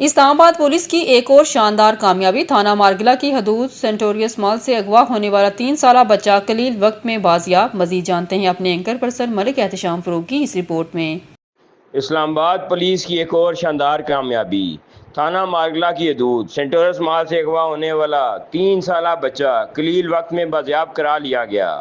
Islamabad police की एक और शानदार कामयाबी। थाना मारगिला की हदूद सेंटोरियस मॉल से अगवा होने वाला 3 साला बच्चा कलील वक्त में बाजियाब। मजीद जानते हैं अपने एंकर पर्सन मलिक एहतशाम फरूक की इस रिपोर्ट में। इस्लामाबाद पुलिस की एक और शानदार कामयाबी। थाना मारगिला की हदूद सेंटोरियस मॉल से अगवा होने वाला 3 साला बच्चा कलील वक्त में बाजियाब करा लिया गया।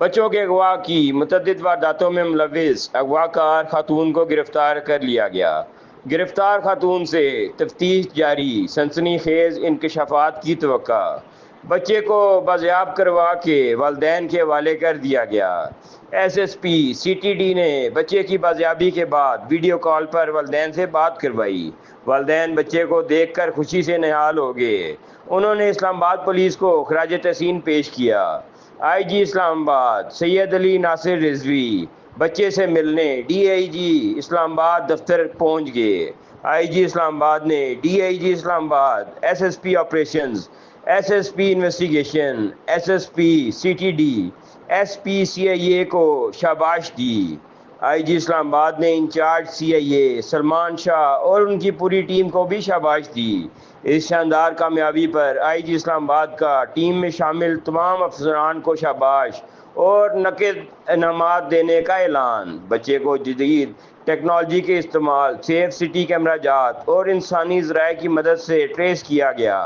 बच्चों के अगवा की मुतअद्दिद वारदातों में मुलव्विस अगवाकार खातून को गिरफ्तार कर लिया गया। गिरफ्तार खातून से तफ्तीश जारी, सनसनीखेज इंकशाफात की तवक्का। बच्चे को बाजियाब करवा के वालिदैन के हवाले कर दिया गया। SSP CTD ने बच्चे की बाजियाबी के बाद वीडियो कॉल पर वालिदैन से बात करवाई। वालिदैन बच्चे को देखकर खुशी से निहाल हो गए। उन्होंने इस्लामाबाद पुलिस को खराज तहसीन पेश किया। IG इस्लामाबाद सैयद अली नासिर रिजवी बच्चे से मिलने DIG इस्लामाबाद दफ्तर पहुंच गए। IG इस्लामाबाद ने DIG Islamabad, SSP operations, SSP investigation, SSP CTD, SP CIA को शाबाश दी। IG इस्लामाबाद ने इंचार्ज CIA सलमान शाह और उनकी पूरी टीम को भी शाबाश दी। इस शानदार कामयाबी पर IG इस्लामाबाद का टीम में शामिल तमाम अफसरान को शाबाश और नकद इनामात देने का ऐलान। बच्चे को जदीद टेक्नोलॉजी के इस्तेमाल, सेफ सिटी कैमरा जात और इंसानी ज़राए की मदद से ट्रेस किया गया।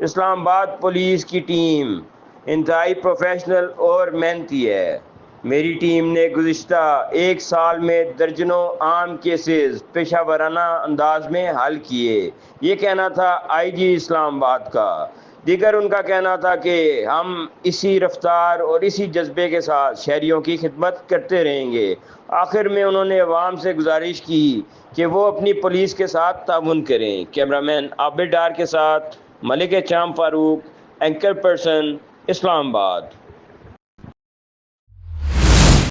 इस्लामाबाद पुलिस की टीम इंतहाई प्रोफेशनल और मेहनती है। मेरी टीम ने गुज़िश्ता 1 साल में दर्जनों आम केसेस पेशा वराना अंदाज में हल किए। ये कहना था IG इस्लामाबाद का। दीगर उनका कहना था कि हम इसी रफ्तार और इसी जज्बे के साथ शहरियों की खिदमत करते रहेंगे। आखिर में उन्होंने अवाम से गुजारिश की कि वो अपनी पुलिस के साथ ताउन करें। कैमरामैन आबिद डार के साथ मलिक एहतशाम फारूक, एंकर पर्सन, इस्लामाबाद।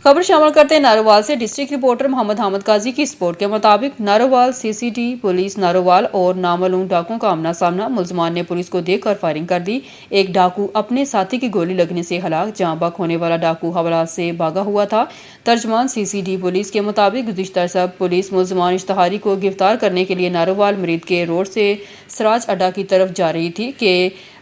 खबर शामिल करते हैं नारोवाल से। डिस्ट्रिक्ट रिपोर्टर मोहम्मद हामिद काजी की रिपोर्ट के मुताबिक नारोवाल CCD पुलिस नारोवाल और नामालूम डाकुओं का आमना सामना। मुलजमान ने पुलिस को देखकर फायरिंग कर दी। एक डाकू अपने साथी की गोली लगने से हलाक। जहां बक होने वाला डाकू हवालात से भागा हुआ था। तर्जमान CCD पुलिस के मुताबिक गुज़िश्ता सब पुलिस मुलजमान इश्तहारी को गिरफ्तार करने के लिए नारोवाल मरीद के रोड से सराज अड्डा की तरफ जा रही थी कि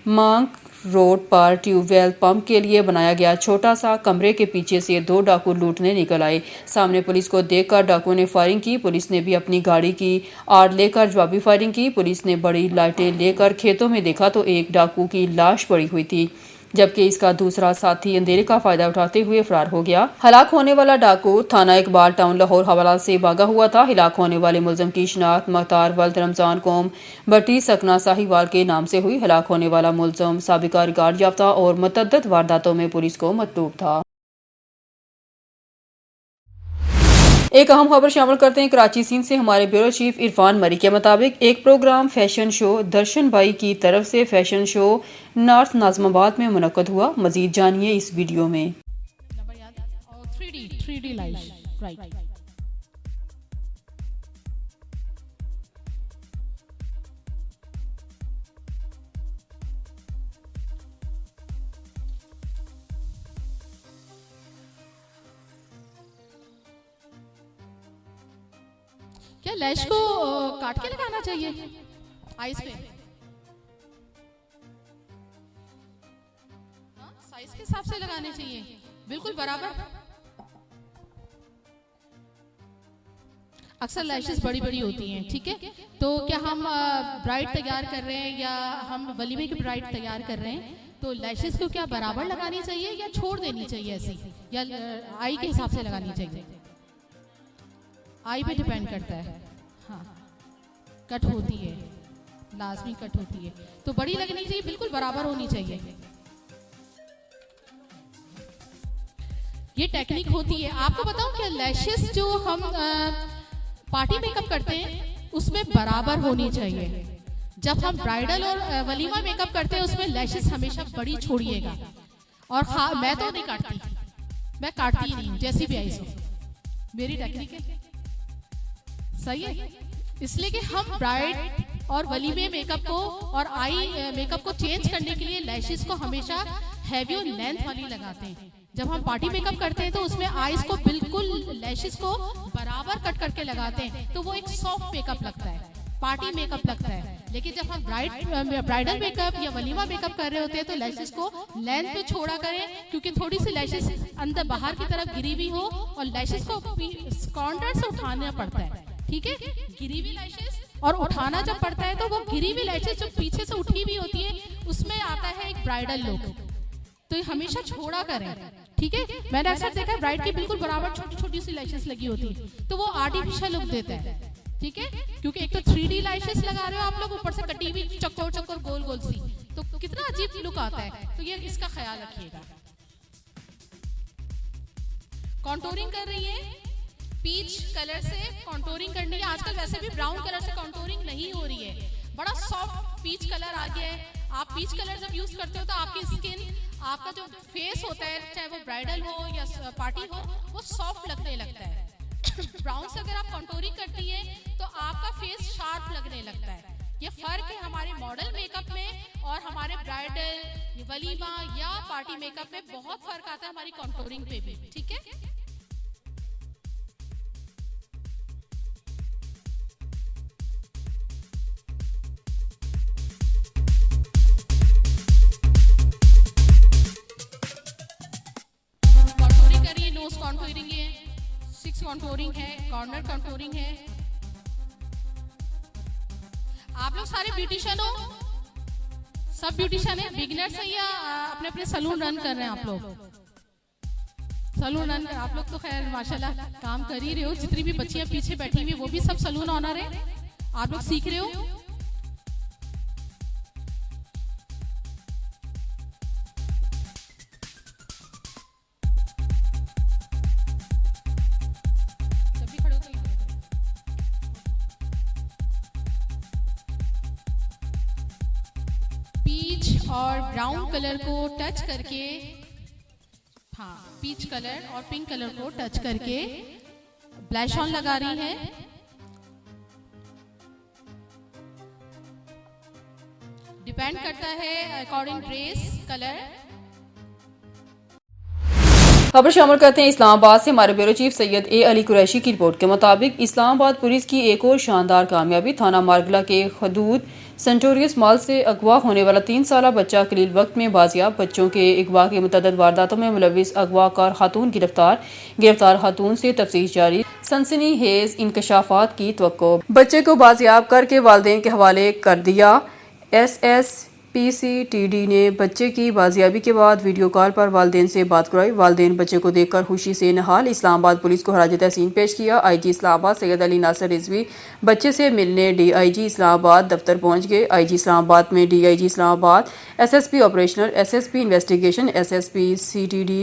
मांग रोड पर ट्यूबवेल पंप के लिए बनाया गया छोटा सा कमरे के पीछे से 2 डाकू लूटने निकल आए। सामने पुलिस को देखकर डाकुओं ने फायरिंग की। पुलिस ने भी अपनी गाड़ी की आड़ लेकर जवाबी फायरिंग की। पुलिस ने बड़ी लाइटें लेकर खेतों में देखा तो एक डाकू की लाश पड़ी हुई थी, जबकि इसका दूसरा साथी अंधेरे का फायदा उठाते हुए फरार हो गया। हलाक होने वाला डाकू थाना इकबाल टाउन लाहौर हवालात से भागा हुआ था। हलाक होने वाले मुलजम की शिनाख्त मख्तार वल्द रमजान कौम भट्टी सकना साहिवाल के नाम से हुई। हलाक होने वाला मुलजम साबिका रिकॉर्ड याफ्ता और मुतअद्दिद वारदातों में पुलिस को मतलूब था। एक अहम खबर शामिल करते हैं कराची सीन से। हमारे ब्यूरो चीफ इरफान मरी के मुताबिक एक प्रोग्राम फैशन शो दर्शन भाई की तरफ से फैशन शो नॉर्थ नाज़िमाबाद में मुनक्कद हुआ। मजीद जानिए इस वीडियो में। 3D light, right. क्या लैश को काट के लगाना चाहिए आईज पे? साइज के हिसाब से लगाने चाहिए, बिल्कुल बराबर। अक्सर लैशेस बड़ी बड़ी होती हैं, ठीक है। तो क्या हम ब्राइड तैयार कर रहे हैं या हम वलीमे की ब्राइड तैयार कर रहे हैं, तो लैशेस को क्या बराबर लगानी चाहिए या छोड़ देनी चाहिए ऐसी, या आई के हिसाब से लगानी चाहिए? आई पे डिपेंड करता है। हाँ, कट होती है, लाजमी कट होती है, तो बड़ी लगनी चाहिए, बिल्कुल बराबर होनी चाहिए। ये टेक्निक होती है। आपको बताऊं कि लैशेस जो हम पार्टी मेकअप करते हैं उसमें बराबर होनी चाहिए। जब हम ब्राइडल और वलीमा मेकअप करते हैं उसमें लैशेस हमेशा बड़ी छोड़िएगा। और मैं तो नहीं काटती, मैं काटती ही नहीं, जैसी भी आई सो मेरी टेक्निक है, सही है। इसलिए कि हम ब्राइड और वलीमे मेकअप को और आई मेकअप को चेंज करने के लिए लैशेस को हमेशा हैवी और लेंथ वाली लगाते हैं। जब हम पार्टी मेकअप करते हैं तो उसमें आईज को बिल्कुल लैशेस को बराबर कट करके लगाते हैं, तो वो एक सॉफ्ट मेकअप लगता है। पार्टी मेकअप लगता है, लेकिन जब हम ब्राइडल मेकअप या वलीमा मेकअप कर रहे होते हैं तो लैशेस को लेंथ पे छोड़ा करें, क्योंकि थोड़ी सी लैशेस अंदर बाहर की तरफ गिरी हुई हो और लैशेस को कॉर्नर से उठाना पड़ता है, ठीक है। गिरी हुई लैशेस और उठाना जब पड़ता है तो वो गिरी हुई लैशेस जो पीछे से उठी हुई होती है उसमें आता है एक ब्राइडल लुक, तो ये हमेशा छोड़ा करें, ठीक है। मैंने अक्सर देखा है ब्राइड की बिल्कुल बराबर छोटी छोटी सी लैशेस लगी होती है, तो वो आर्टिफिशियल लुक देता है, ठीक है, क्योंकि एक तो 3D लैशेस लगा रहे हो आप लोग, ऊपर से कटी हुई चक्कर चक्कर गोल गोल सी, तो कितना अजीब लुक आता है, तो ये इसका ख्याल रखिएगा। कॉन्टोरिंग कर रही है, पीच कलर से कॉन्टोरिंग करनी है। आजकल वैसे भी ब्राउन कलर से कॉन्टोरिंग नहीं हो रही है, बड़ा सॉफ्ट पीच कलर आ गया है। आप पीच कलर जब यूज करते हो तो आपकी स्किन, आपका जो फेस होता है, चाहे वो ब्राइडल हो या पार्टी हो, वो सॉफ्ट लगने लगता है। ब्राउन से अगर आप कॉन्टोरिंग करती है तो आपका फेस शार्प लगने लगता है। ये फर्क है हमारे मॉडल मेकअप में और हमारे ब्राइडल, वलीमा या पार्टी मेकअप में, बहुत फर्क आता है हमारी कॉन्टोरिंग पे भी, ठीक है। कॉन्टोरिंग करिए, नोज कॉन्टोरिंग है, सिक्स कॉन्टोरिंग है, कॉर्नर कॉन्टोरिंग है। आप लोग सारे ब्यूटिशियन हो, सब ब्यूटिशियन है, बिगिनर्स है या अपने अपने सलून रन कर रहे हैं? आप लोग सलून रन, आप लोग तो खैर माशाल्लाह काम कर ही रहे हो। जितनी भी बच्चियां पीछे बैठी हुई वो भी सब सलून ऑनर है, आप लोग सीख रहे हो। पीच और ब्राउन कलर को टच करके, हाँ, पीच कलर और पिंक कलर को टच करके ब्लश ऑन लगा रही है। डिपेंड करता है अकॉर्डिंग ड्रेस कलर। खबर शामिल करते हैं इस्लामाबाद से। हमारे ब्यूरो चीफ सैयद ए अली कुरैशी की रिपोर्ट के मुताबिक इस्लामाबाद पुलिस की एक और शानदार कामयाबी, थाना मारगला के हदूद सेंटोरियस मॉल से अगवा होने वाला 3 साला बच्चा कलील वक्त में बाजियाब। बच्चों के अगवा के मुतअद्दिद वारदातों में मुलविस अगवाकार खातून गिरफ्तार खातून से तफ्तीश जारी, सनसनी हेज इंकशाफात की तवक्को। बच्चे को बाजियाब करके वालिदैन के हवाले कर दिया। SSPCTD ने बच्चे की बाजियाबी के बाद वीडियो कॉल पर वालिदैन से बात कराई। वालिदैन बच्चे को देखकर खुशी से नहाल। इस्लामाबाद पुलिस को खराज तहसीन पेश किया। IG इस्लामाबाद सैयद अली नासर रिजवी बच्चे से मिलने DIG इस्लामाबाद दफ्तर पहुंच गए। IG इस्लामाबाद में DIG Islamabad, SSP operational, SSP investigation, SSPCTD,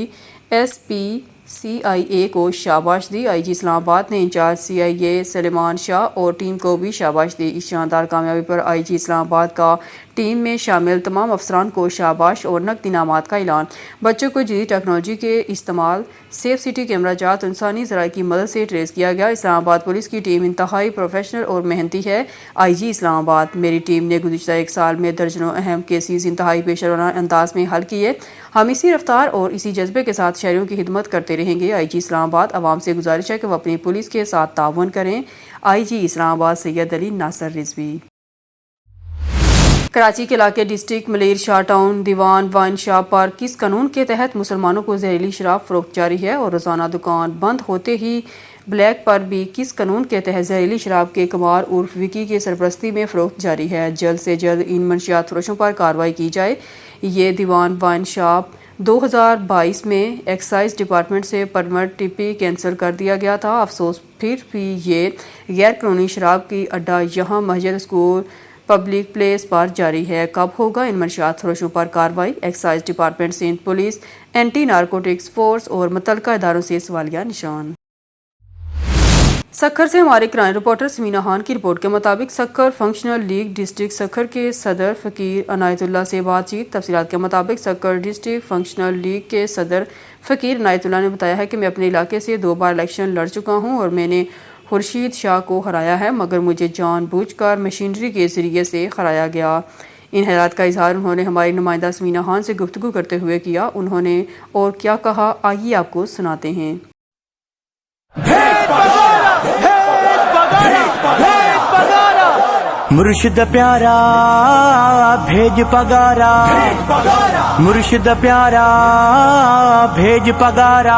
SPCIA को शाबाश दी। IG इस्लामाबाद ने इंचार्ज CIA सलेमान शाह और टीम को भी शाबाश दी। इस शानदार कामयाबी पर IG इस्लामाबाद का टीम में शामिल तमाम अफसरान को शाबाश और नकद इनामात का ऐलान। बच्चों को जदीद टेक्नोलॉजी के इस्तेमाल, सेफ सिटी कैमरा जात, इंसानी ज़राए की मदद से ट्रेस किया गया। इस्लामाबाद पुलिस की टीम इंतहाई प्रोफेशनल और मेहनती है। IG इस्लामाबाद, मेरी टीम ने गुज़िश्ता 1 साल में दर्जनों अहम केसेस इंतहाई पेशेवराना अंदाज में हल किए। हम इसी रफ्तार और इसी जज्बे के साथ शहरियों की खिदमत करते रहेंगे। IG इस्लामाबाद आवाम से गुजारिश है कि वह अपनी पुलिस के साथ ताउन करें। IG इस्लामाबाद सैयद अली नासर रिजवी। कराची के इलाके डिस्ट्रिक्ट मलेर शाह टाउन दीवान वाइन शॉप पर किस कानून के तहत मुसलमानों को जहरीली शराब फरोख्त जारी है और रोज़ाना दुकान बंद होते ही ब्लैक पर भी किस कानून के तहत जहरीली शराब के कमार उर्फ विकी की सरपरस्ती में फरोख्त जारी है। जल्द से जल्द इन मंशियात फरोशों पर कार्रवाई की जाए। ये दीवान वाइन शॉप 2022 में एक्साइज डिपार्टमेंट से परमिट टिपी कैंसिल कर दिया गया था। अफसोस फिर भी ये गैर कानूनी शराब की अड्डा यहाँ मस्जिद, स्कूल, पब्लिक प्लेस पर जारी है। कब होगा इन मंशियात फरोशों पर कार्रवाई? Excise department, Sindh police, anti narcotics force और मुतल्लिका इदारों से सवालिया निशान। सक्खर से हमारे क्राइम रिपोर्टर समीना खान की रिपोर्ट के मुताबिक Sukkur functional league district Sukkur के सदर फ़कीर अनायतुल्लाह से बातचीत। तफसीलात के मुताबिक सक्खर डिस्ट्रिक्ट फंक्शनल लीग के सदर फ़कीर अनायतुल्लाह ने बताया है कि मैं अपने इलाके से 2 बार इलेक्शन लड़ चुका हूँ और मैंने खुर्शीद शाह को हराया है, मगर मुझे जानबूझकर मशीनरी के ज़रिए से हराया गया। इन हैरात का इजहार उन्होंने हमारी नुमाइंदा समीना खान से गुफ्तगू करते हुए किया। उन्होंने और क्या कहा, आइए आपको सुनाते हैं। मुर्शिद प्यारा भेज पगारा, मुर्शिद प्यारा भेज पगारा,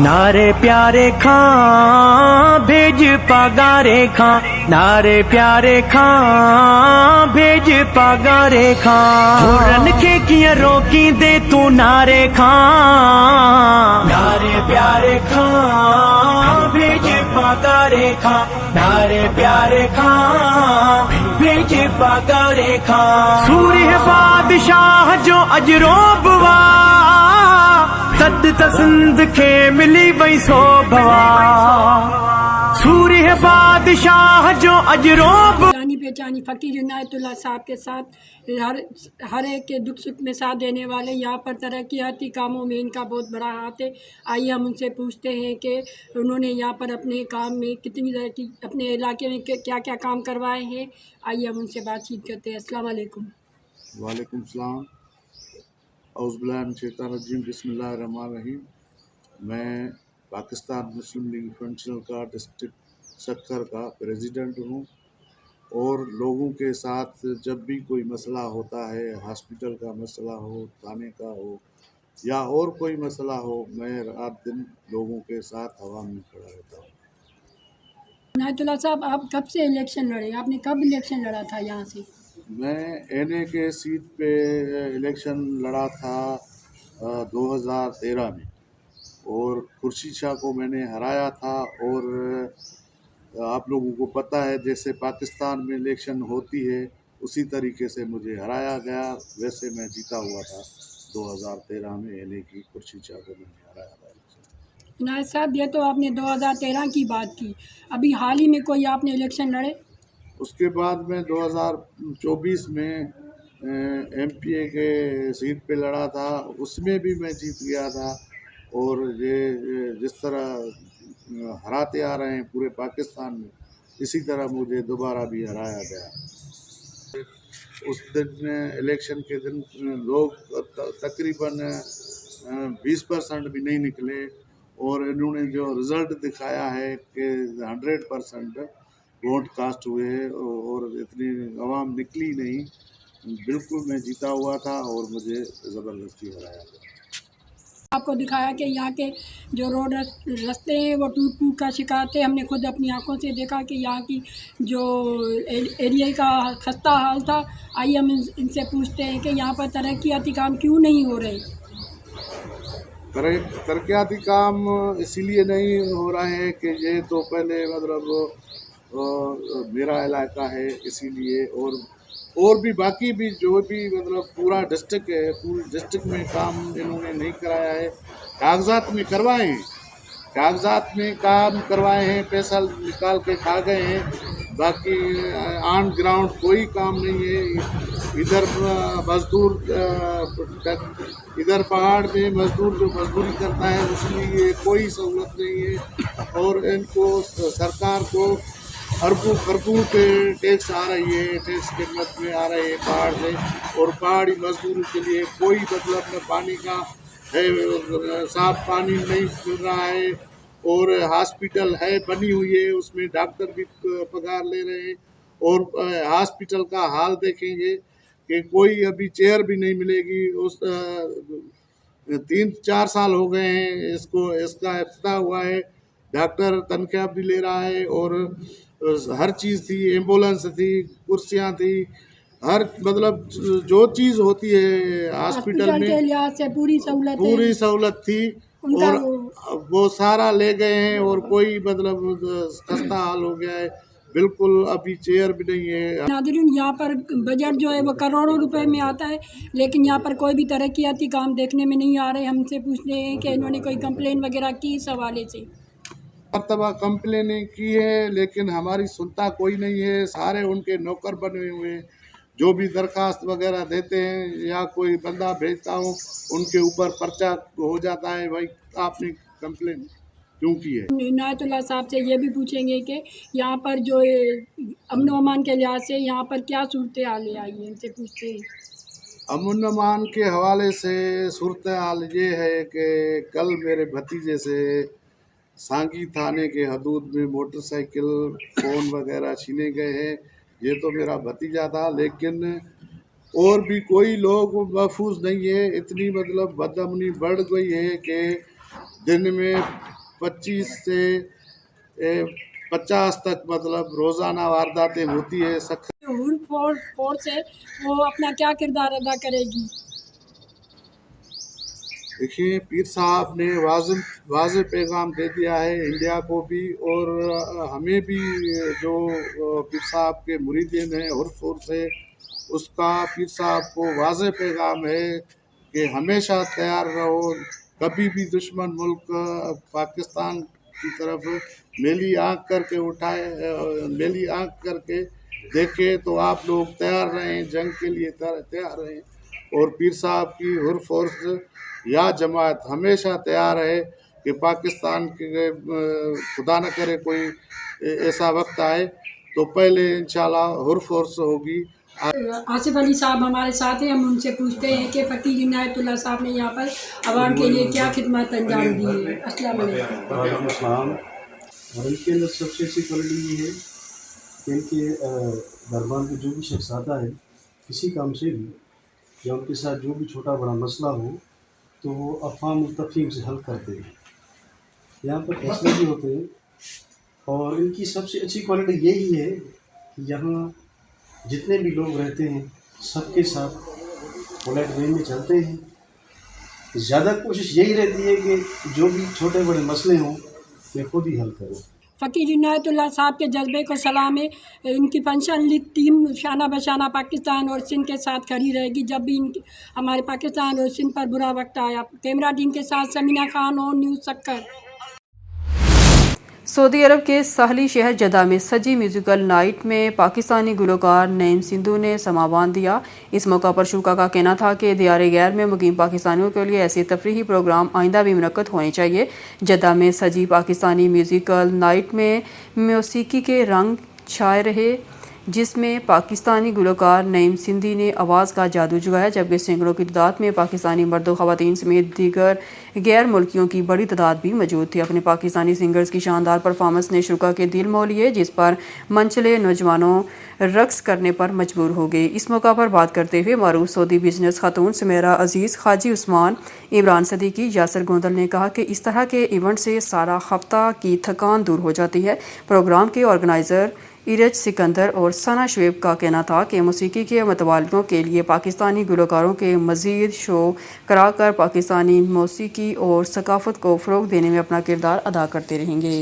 नारे प्यारे खां भेज पगारे खां, नारे प्यारे खां भेज पगारे खां, हुरन के किया रोकी दे तू नारे खां, नारे प्यारे खां भेज पगारे खां, नारे प्यारे खां भेज पगारे खां, सूर्य बादशाह जो अजरोबवा तद तसंद खे मिली वही सोभवा, सूर्य बादशाह जो अजरोब जानी पहचानी फ़कीर इनायतुल्लाह साहब के साथ हर एक के दुख सुख में साथ देने वाले, यहाँ पर तरक्याती कामों में इनका बहुत बड़ा हाथ है। आइए हम उनसे पूछते हैं कि उन्होंने यहाँ पर अपने काम में कितनी तरह की अपने इलाके में क्या क्या काम करवाए हैं। आइए हम उनसे बातचीत करते हैं। अस्सलाम वालेकुम। वालेकुम सलाम। औज़ुबिल्लाहि मिनश शैतानिर रजीम, बिस्मिल्लाहिर रहमानिर रहीम। मैं पाकिस्तान मुस्लिम लीग फंक्शनल का डिस्ट्रिक्ट सक्कर का प्रेसिडेंट हूँ और लोगों के साथ जब भी कोई मसला होता है, हॉस्पिटल का मसला हो, थाने का हो या और कोई मसला हो, मैं रात दिन लोगों के साथ हवा में खड़ा रहता हूँ। इनायतुल्लाह साहब, आप कब से इलेक्शन लड़े? आपने कब इलेक्शन लड़ा था यहाँ से? मैं एनए के सीट पे इलेक्शन लड़ा था 2013 में और खुर्शीद शाह को मैंने हराया था। और आप लोगों को पता है जैसे पाकिस्तान में इलेक्शन होती है उसी तरीके से मुझे हराया गया, वैसे मैं जीता हुआ था 2013 में एनए की खुर्शीद शाह को मैंने हराया था। इनायत साहब, ये तो आपने 2013 की बात की, अभी हाल ही में कोई आपने इलेक्शन लड़े? उसके बाद में 2024 में एमपीए के सीट पे लड़ा था, उसमें भी मैं जीत गया था। और ये जिस तरह हराते आ रहे हैं पूरे पाकिस्तान में, इसी तरह मुझे दोबारा भी हराया गया। उस दिन इलेक्शन के दिन लोग तकरीबन 20% भी नहीं निकले और इन्होंने जो रिज़ल्ट दिखाया है कि 100% वोट कास्ट हुए और इतनी आवाम निकली नहीं। बिल्कुल मैं जीता हुआ था और मुझे ज़बरदस्ती हराया गया। आपको दिखाया कि यहाँ के जो रोड रास्ते हैं वो टूट फूट का शिकार थे। हमने खुद अपनी आंखों से देखा कि यहाँ की जो एरिया का खस्ता हाल था। आइए हम इनसे पूछते हैं कि यहाँ पर तरक्याती काम क्यों नहीं हो रहे? तरक्याती काम इसीलिए नहीं हो रहे हैं कि ये तो पहले मतलब मेरा इलाका है, इसीलिए और भी बाकी भी जो भी मतलब पूरा डिस्ट्रिक्ट है, पूरे डिस्ट्रिक्ट में काम इन्होंने नहीं कराया है। कागजात में करवाए हैं, कागजात में काम करवाए हैं, पैसा निकाल के खा गए हैं, बाकी ऑन ग्राउंड कोई काम नहीं है। इधर मजदूर इधर पहाड़ में मजदूर जो मजदूरी करता है उसके लिए कोई सहूलत नहीं है। और इनको सरकार को अरबों खरबों पे टैक्स आ रही है, टैक्स के मद में आ रहे हैं पहाड़ से, और पहाड़ी मजदूरों के लिए कोई मतलब न पानी का है, साफ पानी नहीं मिल रहा है। और हॉस्पिटल है बनी हुई है, उसमें डॉक्टर भी पगार ले रहे हैं। और हॉस्पिटल का हाल देखेंगे कि कोई अभी चेयर भी नहीं मिलेगी। उस 3-4 साल हो गए हैं इसका इफ्तिताह हुआ है, डॉक्टर तनख्वाह भी ले रहा है और हर चीज़ थी, एम्बुलेंस थी, कुर्सियाँ थी, हर मतलब जो चीज़ होती है हॉस्पिटल में के लिहाज से पूरी सहूलत थी और वो सारा ले गए हैं। और कोई मतलब खस्ता हाल हो गया है, बिल्कुल अभी चेयर भी नहीं है। नाज़रीन, यहाँ पर बजट जो है वो करोड़ों रुपए में आता है, लेकिन यहाँ पर कोई भी तरक्याती काम देखने में नहीं आ रहे। हमसे पूछते हैं कि इन्होंने कोई कंप्लेन वगैरह की इस हवाले से? मरतबा कंप्लेनें की है लेकिन हमारी सुनता कोई नहीं है। सारे उनके नौकर बने हुए हैं, जो भी दरखास्त वगैरह देते हैं या कोई बंदा भेजता हूँ उनके ऊपर पर्चा हो जाता है, भाई आपने कंप्लेन क्यों की है। इनायतुल्लाह साहब से ये भी पूछेंगे कि यहाँ पर जो अमन अमान के लिहाज से यहाँ पर क्या सूरत हाल आई है, इनसे पूछते हैं। अमन अमान के हवाले से सूरत हाल ये है कि कल मेरे भतीजे से सांगी थाने के हदूद में मोटरसाइकिल फ़ोन वगैरह छीने गए हैं। ये तो मेरा भतीजा था, लेकिन और भी कोई लोग महफूज नहीं है। इतनी मतलब बदअमनी बढ़ गई है कि दिन में 25 से 50 तक मतलब रोज़ाना वारदातें होती है। सख्त जो फोर्स है वो अपना क्या किरदार अदा करेगी? देखिए, पीर साहब ने वाज़ेह पैगाम दे दिया है इंडिया को भी और हमें भी। जो पीर साहब के मुरीदीन हैं और फोर्स है, उसका पीर साहब को वाज़ेह पैगाम है कि हमेशा तैयार रहो। कभी भी दुश्मन मुल्क पाकिस्तान की तरफ मेली आँख करके मेली आँख करके देखे तो आप लोग तैयार रहें, जंग के लिए तैयार रहें। और पीर साहब की हुर फोर्स या जमात हमेशा तैयार है कि पाकिस्तान के खुदा न करे कोई ऐसा वक्त आए तो पहले इंशाल्लाह हुर फोर्स होगी। आसिफ अली साहब हमारे साथ हैं, हम उनसे पूछते हैं कि फ़कीर इनायतुल्लाह साहब ने यहाँ पर आवाम के लिए क्या खिदमत अंजाम दी है। अस्सलाम वालेकुम। अस्सलाम। और इनके अंदर सबसे अच्छी क्वालिटी ये है कि इनके दरबार में जो भी शख्स आता है किसी काम से भी, या उनके साथ जो भी छोटा बड़ा मसला हो तो वो अफ़वाम तफ़हीम से हल करते हैं। यहाँ पर फैसले भी होते हैं। और इनकी सबसे अच्छी क्वालिटी यही है कि यहाँ जितने भी लोग रहते हैं सबके साथ पोलाइट वे में चलते हैं। ज़्यादा कोशिश यही रहती है कि जो भी छोटे बड़े मसले हों वे खुद ही हल करें। फ़कीर इनायतुल्लाह साहब के जज्बे को सलाम है। इनकी पेंशन लीग टीम शाना बशाना पाकिस्तान और सिंध के साथ खड़ी रहेगी जब भी हमारे पाकिस्तान और सिंध पर बुरा वक्त आया। कैमरा टीम के साथ समीना खान और न्यूज़ सक्कर। सऊदी अरब के साहली शहर जद्दा में सजी म्यूजिकल नाइट में पाकिस्तानी गुलकार नईम सिंधु ने समा बांध दिया। इस मौका पर शुका का कहना था कि दियार गैर में मुकीम पाकिस्तानियों के लिए ऐसे तफरीही प्रोग्राम आइंदा भी मुनक्कद होने चाहिए। जद्दा में सजी पाकिस्तानी म्यूजिकल नाइट में मौसीकी के रंग छाए रहे, जिसमें पाकिस्तानी गुलकार नईम सिंधी ने आवाज़ का जादू जगाया, जबकि सैकड़ों की तादाद में पाकिस्तानी मर्दों ख़वातीन समेत दीगर गैर मुल्कियों की बड़ी तादाद भी मौजूद थी। अपने पाकिस्तानी सिंगर्स की शानदार परफॉर्मेंस ने शुरा के दिल मोह लिए, जिस पर मंचले नौजवानों रक्स करने पर मजबूर हो गए। इस मौका पर बात करते हुए मारूफ सऊदी बिजनेस खातून सुमेरा अजीज़, खाजी उस्मान, इमरान सदीकी, यासर गोंदल ने कहा कि इस तरह के इवेंट से सारा हफ्ता की थकान दूर हो जाती है। प्रोग्राम के ऑर्गेनाइज़र इरज सिकंदर और सना शुएब का कहना था कि मौसीकी के मतवालियों के लिए पाकिस्तानी गुलकारों के मज़ीद शो कराकर पाकिस्तानी मौसीकी और सकाफ़त को फ़रोग़ देने में अपना किरदार अदा करते रहेंगे।